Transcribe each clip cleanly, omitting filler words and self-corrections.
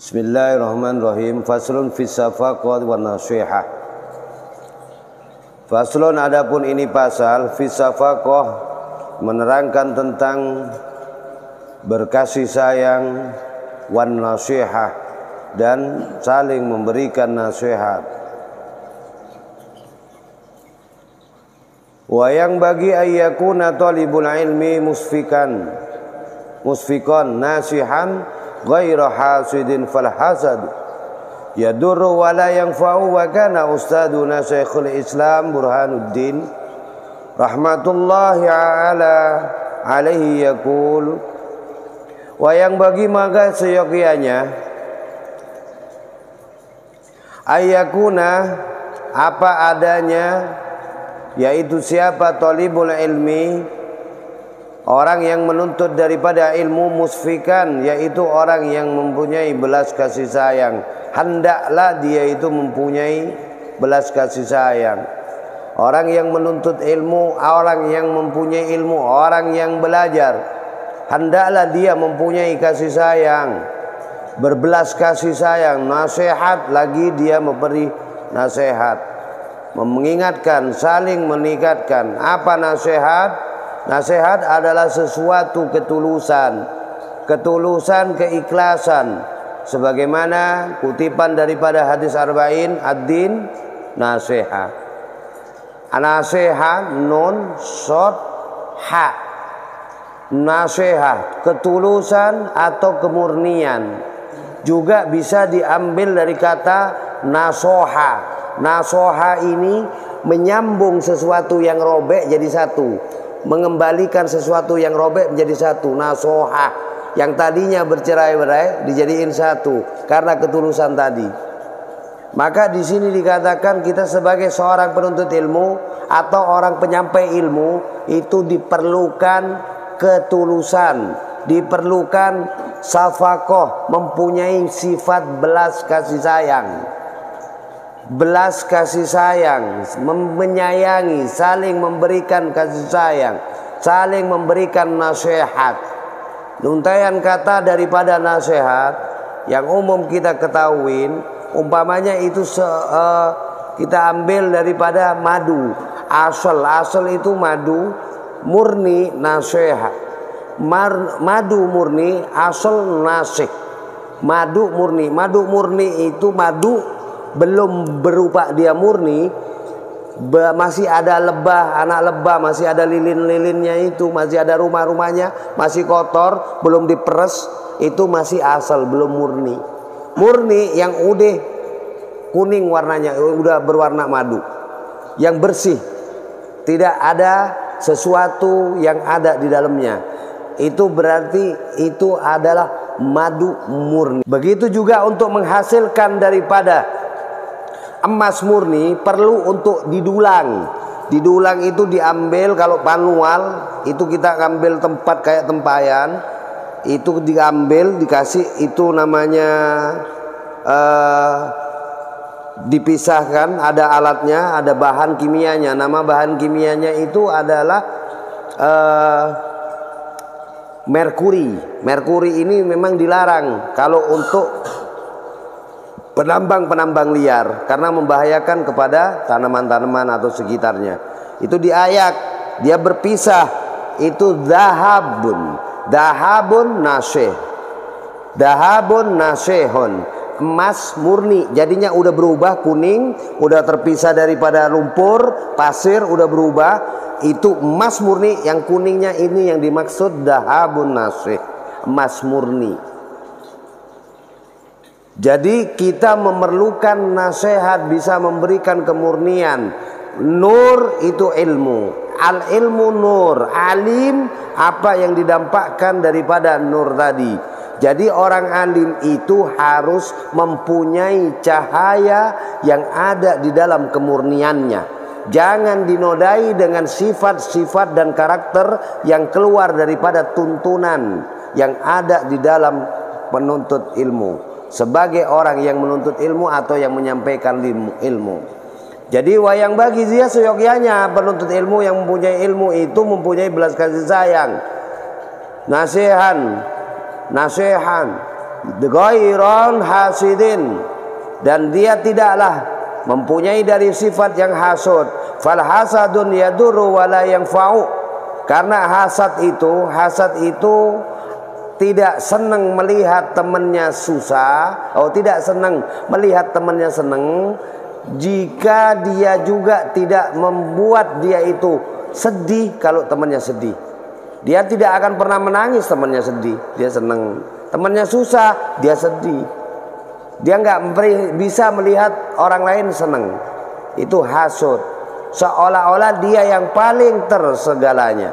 Bismillahirrahmanirrahim. Faslun fis safaqah wan nasihah. Faslun, adapun ini pasal fis safaqah, menerangkan tentang berkasih sayang, wan nasihah, dan saling memberikan nasihat. Wa yang bagi ayyakuna talibul ilmi musfikan nasihan ghaira hasidin fal hasad yadurru wa la yanfa'u. Wa kana ustaduna Syekhul Islam Burhanuddin rahmatullahi alaihi yaqul, wa yang bagi maka seyogianya ayyakuna apa adanya, yaitu siapa talibul ilmi, orang yang menuntut daripada ilmu, musfikan, yaitu orang yang mempunyai belas kasih sayang. Hendaklah dia itu mempunyai belas kasih sayang. Orang yang menuntut ilmu, orang yang mempunyai ilmu, orang yang belajar, hendaklah dia mempunyai kasih sayang, berbelas kasih sayang. Nasihat lagi, dia memberi nasihat, mengingatkan, saling meningkatkan. Apa nasihat? Nasihat adalah sesuatu ketulusan, keikhlasan, sebagaimana kutipan daripada hadis arba'in, ad-din nasihat. Nasihat nun shod ha, nasihat ketulusan atau kemurnian. Juga bisa diambil dari kata nasoha. Nasoha ini menyambung sesuatu yang robek jadi satu, mengembalikan sesuatu yang robek menjadi satu. Nasoha, yang tadinya bercerai-berai dijadiin satu karena ketulusan tadi. Maka di sini dikatakan kita sebagai seorang penuntut ilmu atau orang penyampai ilmu itu diperlukan ketulusan, diperlukan safaqah, mempunyai sifat belas kasih sayang. Belas kasih sayang, menyayangi, saling memberikan kasih sayang, saling memberikan nasihat. Untaian kata daripada nasihat yang umum kita ketahui, umpamanya itu kita ambil daripada madu. Asal itu madu murni, nasihat. Madu murni, asal nasih. Madu murni itu madu belum berupa dia murni, masih ada lebah, anak lebah, masih ada lilin-lilinnya, itu masih ada rumah-rumahnya, masih kotor, belum diperes, itu masih asal, belum murni. Murni yang udah kuning warnanya, udah berwarna madu, yang bersih, tidak ada sesuatu yang ada di dalamnya, itu berarti itu adalah madu murni. Begitu juga untuk menghasilkan daripada emas murni perlu untuk didulang. Didulang itu diambil, kalau manual itu kita ambil tempat kayak tempayan, itu diambil, dikasih, itu namanya dipisahkan, ada alatnya, ada bahan kimianya. Nama bahan kimianya itu adalah merkuri. Merkuri ini memang dilarang kalau untuk penambang liar karena membahayakan kepada tanaman-tanaman atau sekitarnya. Itu diayak, dia berpisah. Itu dahabun nasih, dahabun nasihun, emas murni. Jadinya udah berubah kuning, udah terpisah daripada lumpur, pasir, udah berubah. Itu emas murni, yang kuningnya ini yang dimaksud dahabun nasih, emas murni. Jadi kita memerlukan nasihat, bisa memberikan kemurnian. Nur itu ilmu, al ilmu nur, alim apa yang didampakkan daripada nur tadi. Jadi orang alim itu harus mempunyai cahaya yang ada di dalam kemurniannya. Jangan dinodai dengan sifat-sifat dan karakter yang keluar daripada tuntunan yang ada di dalam penuntut ilmu, sebagai orang yang menuntut ilmu atau yang menyampaikan ilmu. Jadi wayang bagi dia seyogyanya penuntut ilmu yang mempunyai ilmu itu mempunyai belas kasih sayang, nasihan, ghairan hasidin, dan dia tidaklah mempunyai dari sifat yang hasud. Fal hasadun yadurru wala yanfa'u, karena hasad itu tidak senang melihat temannya susah, tidak senang melihat temannya senang, jika dia juga tidak membuat dia itu sedih kalau temannya sedih. Dia tidak akan pernah menangis temannya sedih, dia senang. Temannya susah, dia sedih. Dia nggak bisa melihat orang lain senang. Itu hasud. Seolah-olah dia yang paling tersegalanya.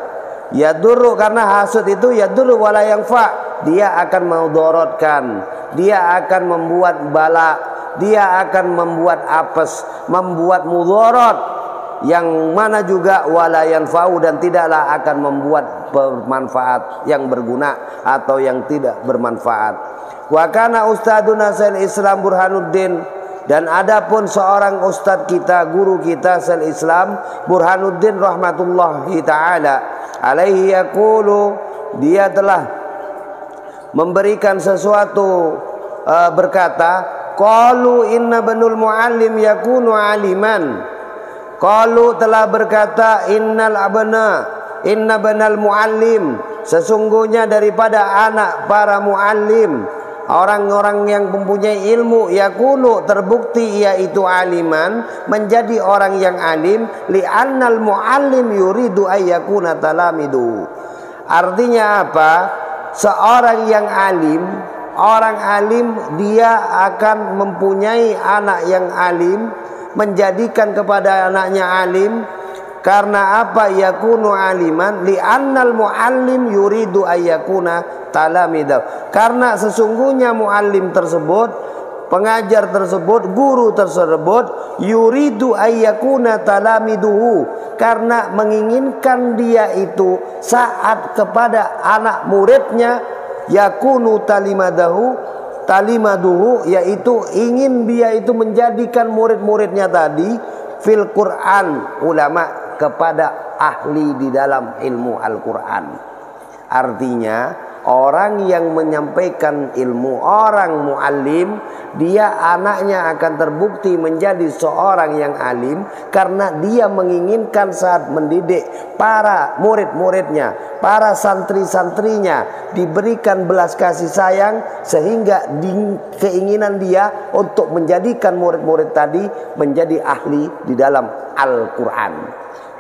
Yadurru, karena hasud itu yadurru wala yanfa, dia akan mudorotkan, dia akan membuat bala, dia akan membuat apes, membuat mudorot, yang mana juga wala yanfa'u, dan tidaklah akan membuat bermanfaat, yang berguna atau yang tidak bermanfaat. Wa kana ustaduna Syaikhul Islam Burhanuddin, dan adapun seorang ustadz kita, guru kita Syaikhul Islam Burhanuddin rahmatullahi taala alaihi yaqulu, dia telah memberikan sesuatu, berkata, qalu inna banul muallim yakunu aliman. Qalu telah berkata, inna banal muallim, sesungguhnya daripada anak para muallim, orang-orang yang mempunyai ilmu, yakunu terbukti yaitu aliman, menjadi orang yang alim, li'annal muallim yuridu ayyakuna talamidu. Artinya apa? Seorang yang alim, orang alim, dia akan mempunyai anak yang alim, menjadikan kepada anaknya alim. Karena apa? Yakunu aliman li'annal muallim yuridu ayyakuna talamidah. Karena sesungguhnya muallim tersebut, pengajar tersebut, guru tersebut, yuridu ayyakuna talamiduhu, karena menginginkan dia itu saat kepada anak muridnya, yakunu talimaduhu, yaitu ingin dia itu menjadikan murid-muridnya tadi fil Quran, ulama, kepada ahli di dalam ilmu Al-Quran. Artinya orang yang menyampaikan ilmu, orang muallim, dia anaknya akan terbukti menjadi seorang yang alim, karena dia menginginkan saat mendidik para murid-muridnya, para santri-santrinya, diberikan belas kasih sayang, sehingga keinginan dia untuk menjadikan murid-murid tadi menjadi ahli di dalam Al-Quran,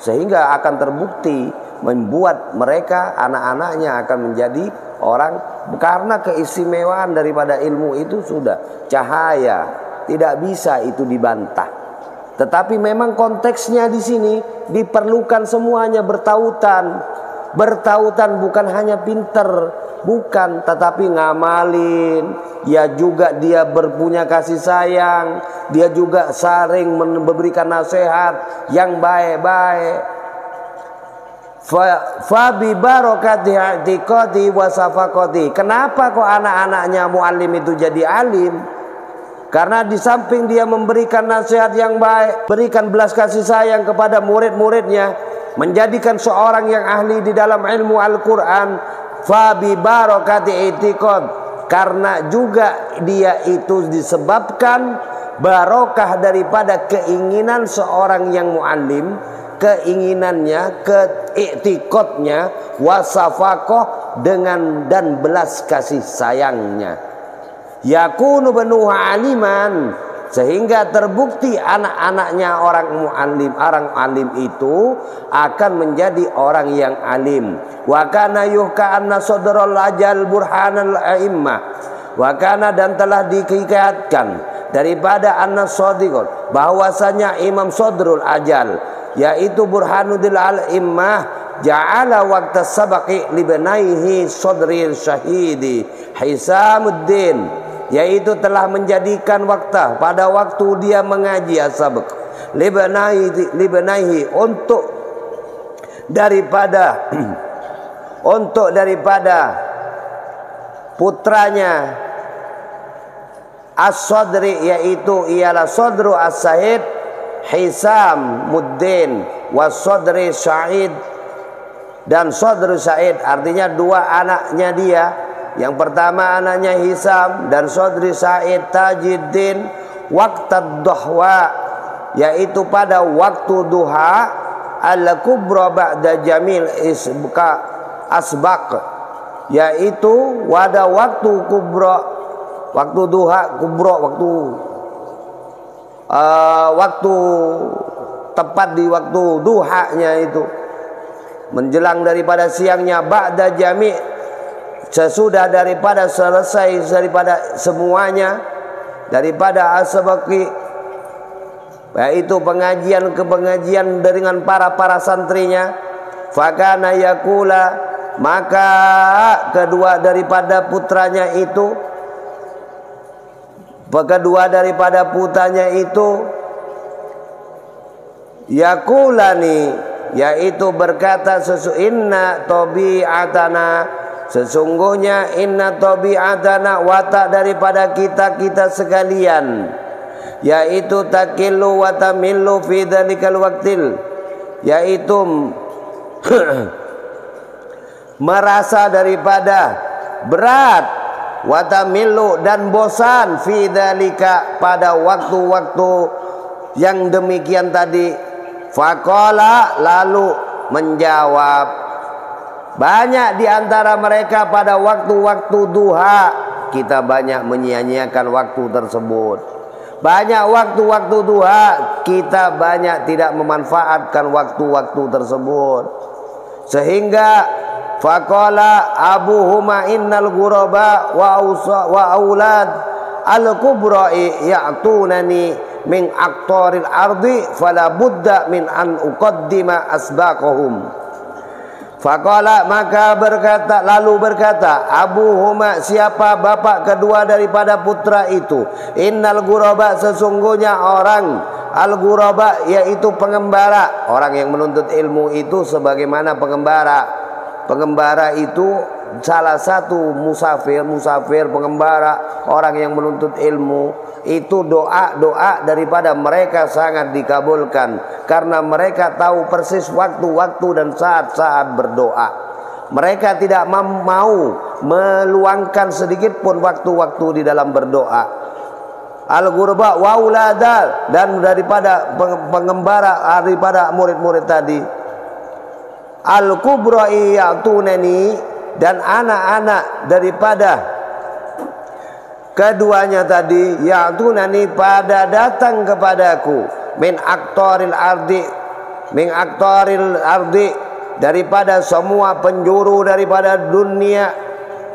sehingga akan terbukti membuat mereka, anak-anaknya akan menjadi orang, karena keistimewaan daripada ilmu itu sudah cahaya, tidak bisa itu dibantah. Tetapi memang konteksnya di sini diperlukan semuanya bertautan. Bertautan bukan hanya pinter, bukan, tetapi ngamalin. Ya juga dia berpunya kasih sayang, dia juga sering memberikan nasihat yang baik-baik. Fa bi barakati i'tiqadi wa safaqati. Kenapa kok anak-anaknya muallim itu jadi alim? Karena di samping dia memberikan nasihat yang baik, berikan belas kasih sayang kepada murid-muridnya, menjadikan seorang yang ahli di dalam ilmu Al-Quran. Fa bi barakati i'tiqad, karena juga dia itu disebabkan barokah daripada keinginan seorang yang muallim, keinginannya, keiktikadnya, wasafaqah, dengan dan belas kasih sayangnya. Yakunu banuha aliman, sehingga terbukti anak-anaknya orang muallim, orang alim itu akan menjadi orang yang alim. Wa kana yuhka anna sadrul ajal burhanal a'immah. Wa kana, dan telah dikikatkan daripada anna sadiqul, bahwasanya Imam Sadrul Ajal, yaitu Burhanuddin al-Immah, ja'ala waqta sabaqi libnaihi sadril syahidi Hisamuddin, yaitu telah menjadikan waktu, pada waktu dia mengaji as-sabq, libnaihi, untuk daripada putranya as-sadri, yaitu ialah sadru as-sahid Hisamuddin was-sadri Sa'id, dan sadru Sa'id, artinya dua anaknya dia, Yang pertama anaknya Hisam dan Sodri Said Tajiddin waqtad duhwa, yaitu pada waktu duha, al-kubra ba'da jamil isbaka asbaq, yaitu pada waktu kubra, waktu duha kubra, waktu tepat di waktu duhanya itu menjelang daripada siangnya, ba'da jami', sesudah daripada selesai daripada semuanya, daripada asbaqi, yaitu pengajian ke pengajian dengan para santrinya. Fakana yakula, maka kedua daripada putranya itu, yakulani, yaitu berkata, inna tabi'atana, sesungguhnya inna tabi'atana, watak daripada kita sekalian, yaitu takillu wa tamillu fi dzalikal waqtil, yaitu merasa daripada berat, wa tamillu dan bosan, fi dzalika pada waktu-waktu yang demikian tadi. Faqala, lalu menjawab, banyak di antara mereka pada waktu-waktu duha kita banyak menyia-nyiakan waktu tersebut. Banyak waktu-waktu duha kita banyak tidak memanfaatkan waktu-waktu tersebut. Sehingga faqala abuhuma innal ghuraba wa aulad al-kubra'i ya'tunani min aqtaril ardi fala budda min an uqaddima asbaqahum. Faqala, maka berkata, lalu berkata abuhuma, siapa bapak kedua daripada putra itu, innal ghuraba, sesungguhnya orang, al ghuraba yaitu pengembara, orang yang menuntut ilmu itu sebagaimana pengembara. Pengembara itu salah satu musafir pengembara, orang yang menuntut ilmu itu doa daripada mereka sangat dikabulkan karena mereka tahu persis waktu-waktu dan saat-saat berdoa. Mereka tidak mau meluangkan sedikit pun waktu-waktu di dalam berdoa. Al-ghurba wa ulada, dan daripada pengembara daripada murid-murid tadi. Al-kubra yatunani, dan anak-anak daripada keduanya tadi, yatunani, pada datang kepadaku, min aqtaril ardi, daripada semua penjuru daripada dunia.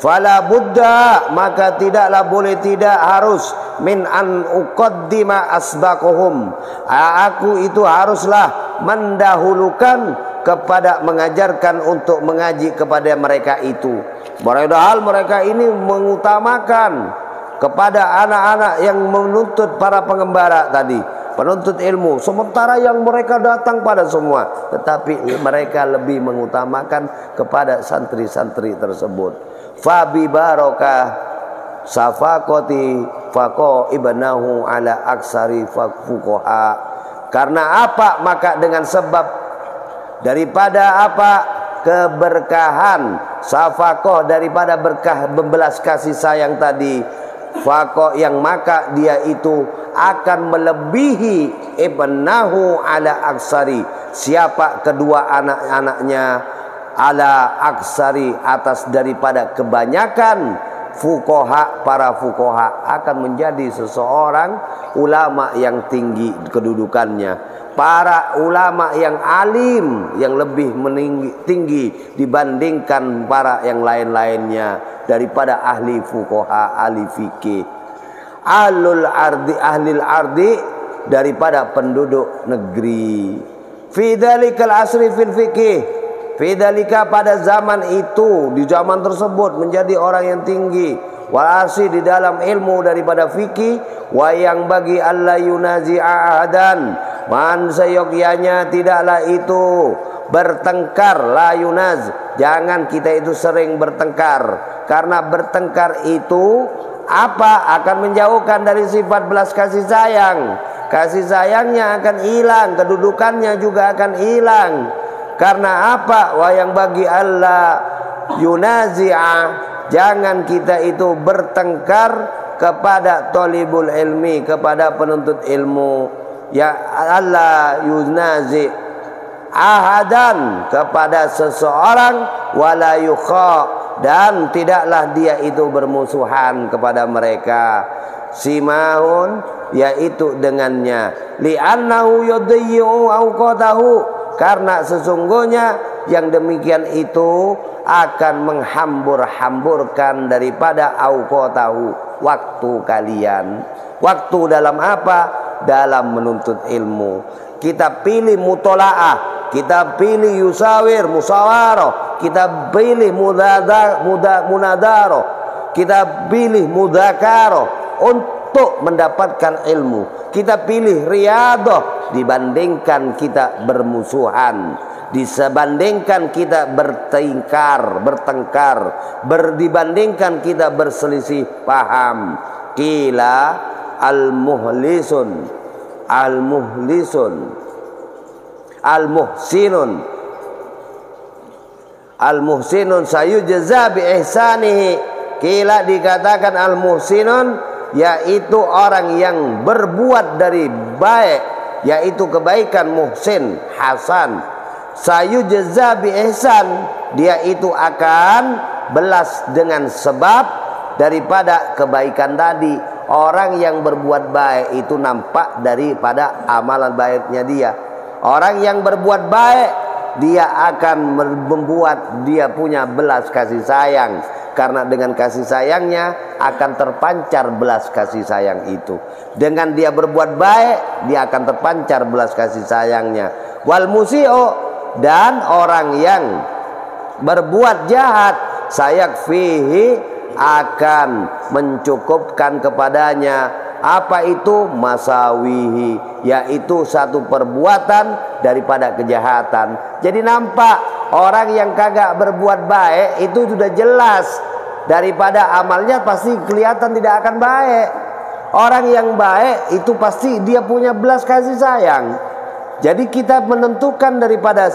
Fala buddha, maka tidaklah boleh tidak harus, min an uqaddima asbaqahum, aku itu haruslah mendahulukan kepada mengajarkan untuk mengaji kepada mereka itu. Padahal mereka ini mengutamakan kepada anak-anak yang menuntut para pengembara tadi, penuntut ilmu, sementara yang mereka datang pada semua, tetapi mereka lebih mengutamakan kepada santri-santri tersebut. Fabi barokah safaqati faqo ibnahu ala aksari fuqaha, karena apa? Maka dengan sebab daripada apa? Keberkahan safaqah, daripada berkah membelas kasih sayang tadi, faqo, yang maka dia itu akan melebihi ibnahu ala aksari, siapa? Kedua anak-anaknya, ala aksari, atas daripada kebanyakan fuqaha, para fuqaha, akan menjadi seseorang ulama yang tinggi kedudukannya, para ulama yang alim, yang lebih tinggi dibandingkan para yang lain-lainnya daripada ahli fuqaha, ahli fikih. Ahlul ardi, ahlil ardi, daripada penduduk negeri. Fi dzalikal asri fil fikih, fidalika, pada zaman itu, di zaman tersebut menjadi orang yang tinggi, wal arsi, di dalam ilmu daripada fikih, wa yang bagi Allah yunazi'a ahadan, man seyogyanya tidaklah itu bertengkar, la yunaz, jangan kita itu sering bertengkar, karena bertengkar itu apa? Akan menjauhkan dari sifat belas kasih sayang. Kasih sayangnya akan hilang, kedudukannya juga akan hilang. Karena apa? Wa yang bagi Allah yunazi'a, jangan kita itu bertengkar kepada thalibul ilmi, kepada penuntut ilmu. Ya Allah yunazi ahadan, kepada seseorang, wala yukha, dan tidaklah dia itu bermusuhan kepada mereka. Simahun, yaitu dengannya, li'annahu yudayyi'u awqatahu, karena sesungguhnya yang demikian itu akan menghambur-hamburkan daripada awqatahu, waktu kalian. Waktu dalam apa? Dalam menuntut ilmu. Kita pilih mutola'ah, kita pilih yusawir, musawarah, kita pilih munadaroh, kita pilih mudzakarah untuk mendapatkan ilmu. Kita pilih riyadah dibandingkan kita bermusuhan, dibandingkan kita bertengkar, dibandingkan kita berselisih paham. Qila al-muhsinun sayujza bi ihsanihi. Kila dikatakan al-muhsinun, yaitu orang yang berbuat dari baik, yaitu kebaikan, muhsin, hasan. Sayujza bi ihsan, dia itu akan belas dengan sebab daripada kebaikan tadi. Orang yang berbuat baik itu nampak daripada amalan baiknya dia. Orang yang berbuat baik, dia akan membuat dia punya belas kasih sayang, karena dengan kasih sayangnya akan terpancar belas kasih sayang itu. Dengan dia berbuat baik, dia akan terpancar belas kasih sayangnya. Wal musi'u, dan orang yang berbuat jahat, sayakfihi, akan mencukupkan kepadanya apa itu masawihi, yaitu satu perbuatan daripada kejahatan. Jadi nampak orang yang kagak berbuat baik itu sudah jelas daripada amalnya pasti kelihatan tidak akan baik. Orang yang baik itu pasti dia punya belas kasih sayang. Jadi kita menentukan daripada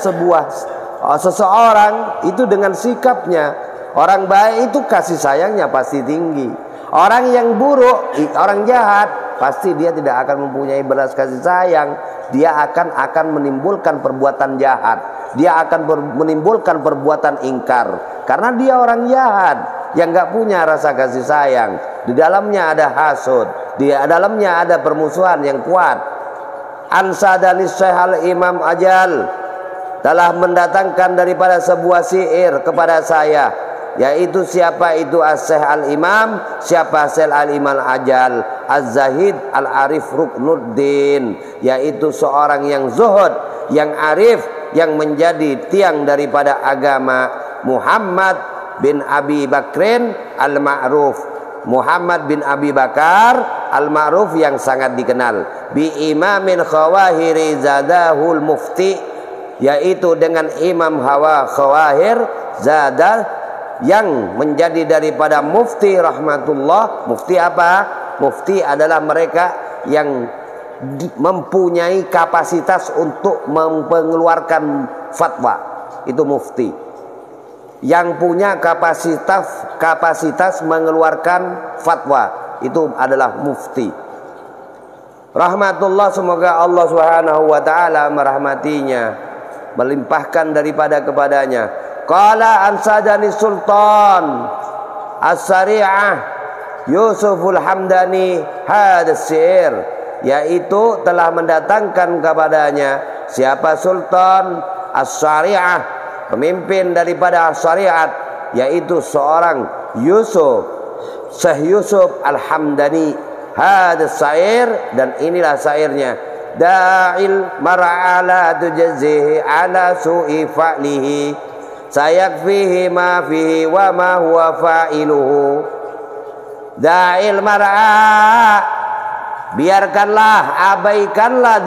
seseorang itu dengan sikapnya. Orang baik itu kasih sayangnya pasti tinggi. Orang yang buruk, orang jahat, pasti dia tidak akan mempunyai belas kasih sayang. Dia akan menimbulkan perbuatan jahat. Dia akan menimbulkan perbuatan ingkar. Karena dia orang jahat yang gak punya rasa kasih sayang. Di dalamnya ada hasud, di dalamnya ada permusuhan yang kuat. Ansadanis Syaikhul Imam Ajal telah mendatangkan daripada sebuah syair kepada saya, yaitu siapa itu As-Syekh Al-Imam, siapa Syekh Al-Imam Ajal Az-Zahid Al-Arif Ruknuddin, yaitu seorang yang zuhud, yang arif, yang menjadi tiang daripada agama, Muhammad bin Abi Bakrin Al-Ma'ruf, Muhammad bin Abi Bakar Al-Ma'ruf, yang sangat dikenal bi imamin khawahiri zadahul mufti, yaitu dengan imam khawahir zadah, yang menjadi daripada mufti rahmatullah. Mufti apa? Mufti adalah mereka yang mempunyai kapasitas untuk mengeluarkan fatwa. Itu mufti. Yang punya kapasitas mengeluarkan fatwa, itu adalah mufti. Rahmatullah, semoga Allah Subhanahu wa taala merahmatinya, melimpahkan daripada kepadanya. Qala ansadani Sultan As-Sari'ah Yusuful Hamdani hadas syair, yaitu telah mendatangkan kepadanya siapa Sultan As-Sari'ah, pemimpin daripada As-Sari'at, yaitu seorang Syekh Yusuf Al-Hamdani hadas syair, dan inilah syairnya. Da'il mar'ala tujazzihi ala su'i fa'lihi sayakfihi ma fihi wa ma huwa fa'iluhu. Da'il mar'a, biarkanlah, abaikanlah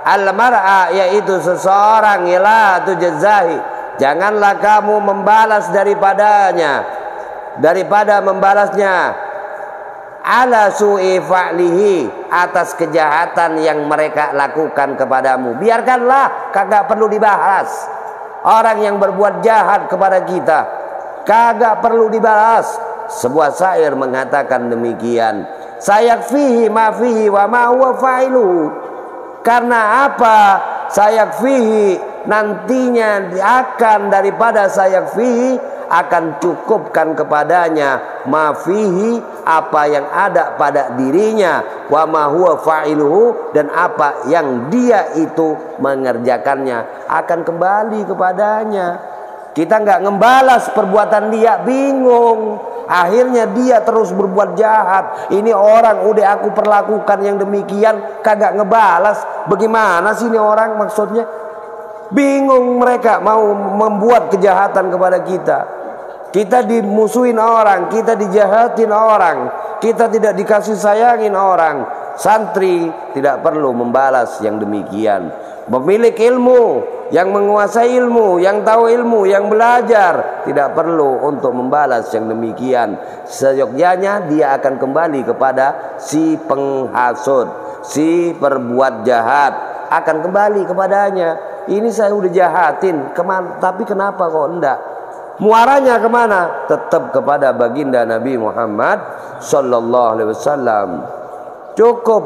al-mar'a, yaitu seseorang, ila tujazzahi, janganlah kamu membalas daripada membalasnya, ala su'i fa'lihi, atas kejahatan yang mereka lakukan kepadamu. Biarkanlah, kagak perlu dibahas. Orang yang berbuat jahat kepada kita, kagak perlu dibalas. Sebuah syair mengatakan demikian, sayakfihi ma fihi wa ma huwa fa'iluhu. Karena apa? Sayakfihi, nantinya akan daripada sayakfihi akan cukupkan kepadanya ma fihi, apa yang ada pada dirinya, wa ma huwa fa'iluhu, dan apa yang dia itu mengerjakannya akan kembali kepadanya. Kita nggak ngembalas perbuatan dia, bingung. Akhirnya dia terus berbuat jahat. Ini orang udah aku perlakukan yang demikian, kagak ngebalas. Bagaimana sih ini orang maksudnya? Bingung mereka mau membuat kejahatan kepada kita. Kita dimusuhin orang, kita dijahatin orang, kita tidak dikasih sayangin orang. Santri tidak perlu membalas yang demikian. Pemilik ilmu, yang menguasai ilmu, yang tahu ilmu, yang belajar, tidak perlu untuk membalas yang demikian. Seyogyanya dia akan kembali kepada si penghasut, si perbuat jahat, akan kembali kepadanya. Ini saya udah jahatin, tapi kenapa kok enggak? Muaranya kemana? Tetap kepada baginda Nabi Muhammad sallallahu alaihi wasallam. Cukup,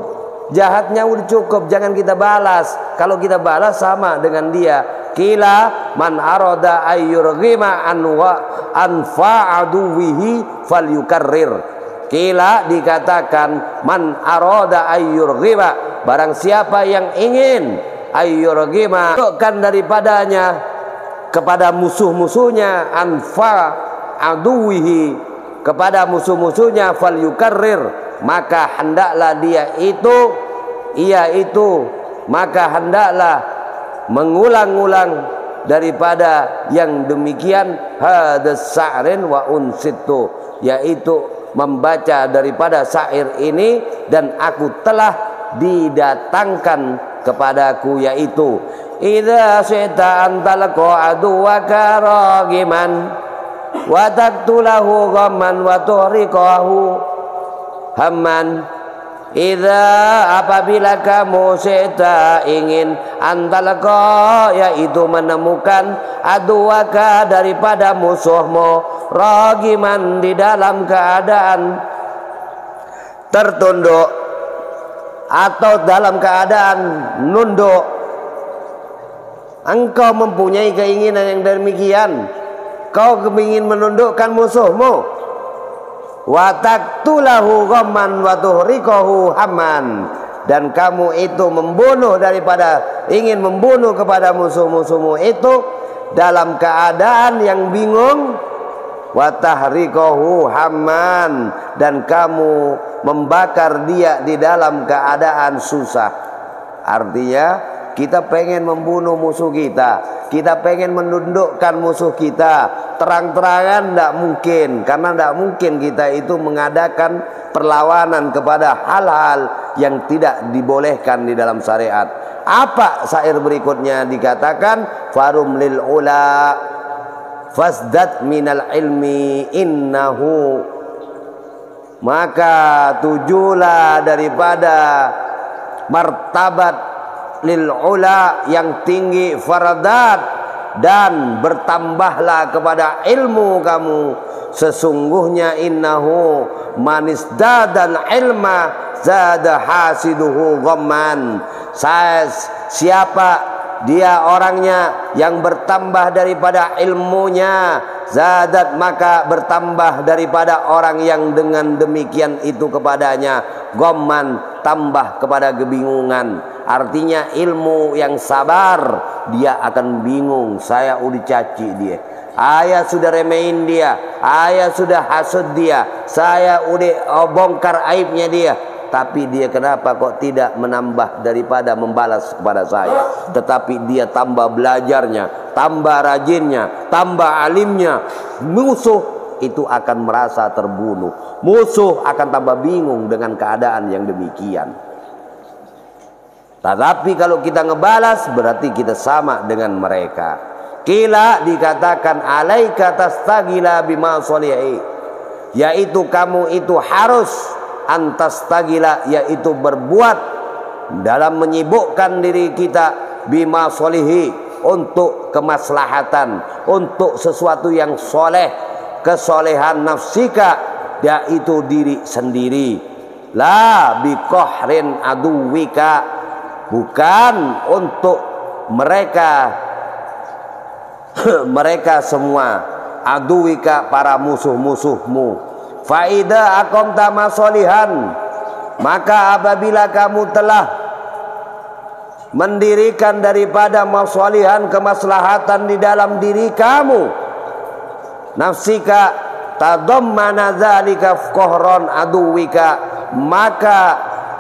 jahatnya udah cukup, jangan kita balas. Kalau kita balas sama dengan dia. Kila man arada ayyurghima anfa'aduwihi falyukarrir. Kila dikatakan man arada ayyurghima, barang siapa yang ingin ayyurghima, kan daripadanya kepada musuh-musuhnya, anfa aduwihi, kepada musuh-musuhnya, falyukarrir, maka hendaklah maka hendaklah mengulang-ulang daripada yang demikian, hadas sa'rin wa unsitu, yaitu membaca daripada syair ini dan aku telah didatangkan kepadaku, yaitu idza syi'ta an talqa aduwaka ragiman wa taqtulahu ghamman wa tuhriqahu hamman. Idza, apabila kamu syi'ta ingin, an talqa, yaitu menemukan, aduwaka daripada musuhmu, ragiman di dalam keadaan tertunduk atau dalam keadaan nunduk. Engkau mempunyai keinginan yang demikian, kau ingin menundukkan musuhmu, wa taqtulahu ghamman wa tuhriqahu hamman, dan kamu itu membunuh ingin membunuh kepada musuh-musuhmu itu dalam keadaan yang bingung, wa tahriqahu hamman, dan kamu membakar dia di dalam keadaan susah. Artinya kita pengen membunuh musuh kita, kita pengen menundukkan musuh kita, terang-terangan tidak mungkin, karena tidak mungkin kita itu mengadakan perlawanan kepada hal-hal yang tidak dibolehkan di dalam syariat. Apa syair berikutnya? Dikatakan farum lil ula fasdat minal ilmi innahu, maka tujulah daripada martabat lil ula yang tinggi, faradat, dan bertambahlah kepada ilmu kamu. Sesungguhnya innahu manisdadan ilma zada hasiduhu ghamman. Siapa dia orangnya yang bertambah daripada ilmunya, zadat, maka bertambah daripada orang yang dengan demikian itu kepadanya ghamman, tambah kepada kebingungan. Artinya ilmu yang sabar, dia akan bingung. Saya udah caci dia, ayah sudah remehin dia, ayah sudah hasud dia, saya udah bongkar aibnya dia, tapi dia kenapa kok tidak menambah daripada membalas kepada saya, tetapi dia tambah belajarnya, tambah rajinnya, tambah alimnya. Musuh itu akan merasa terbunuh, musuh akan tambah bingung dengan keadaan yang demikian. Tetapi kalau kita ngebalas, berarti kita sama dengan mereka. Kila dikatakan alaika tastagila bima solihi, yaitu kamu itu harus antastagila, yaitu berbuat dalam menyibukkan diri kita bima solihi, untuk kemaslahatan, untuk sesuatu yang soleh. kesolehan nafsika, yaitu diri sendiri. La biqahrin aduwika, bukan untuk mereka semua, aduwika, para musuh-musuhmu. Faida aqamta masolihan, maka apabila kamu telah mendirikan daripada masolihan, kemaslahatan di dalam diri kamu, nafsika tadammana dzalika qahran aduwika, maka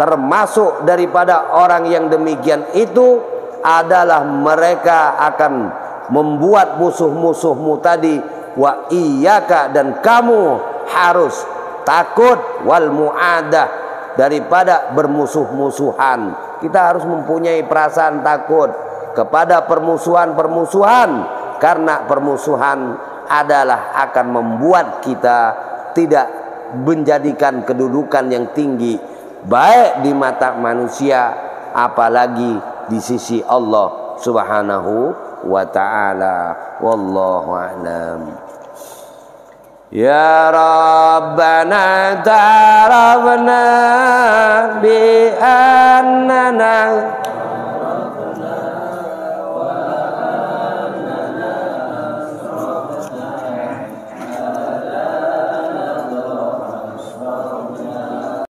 termasuk daripada orang yang demikian itu adalah mereka akan membuat musuh-musuhmu tadi. Wa iyyaka, dan kamu harus takut, wal mu'adah, daripada bermusuh-musuhan. Kita harus mempunyai perasaan takut kepada permusuhan-permusuhan, karena permusuhan adalah akan membuat kita tidak menjadikan kedudukan yang tinggi, baik di mata manusia apalagi di sisi Allah Subhanahu wa ta'ala. Wallahu a'lam. Ya Rabbana ta'arafna bi annana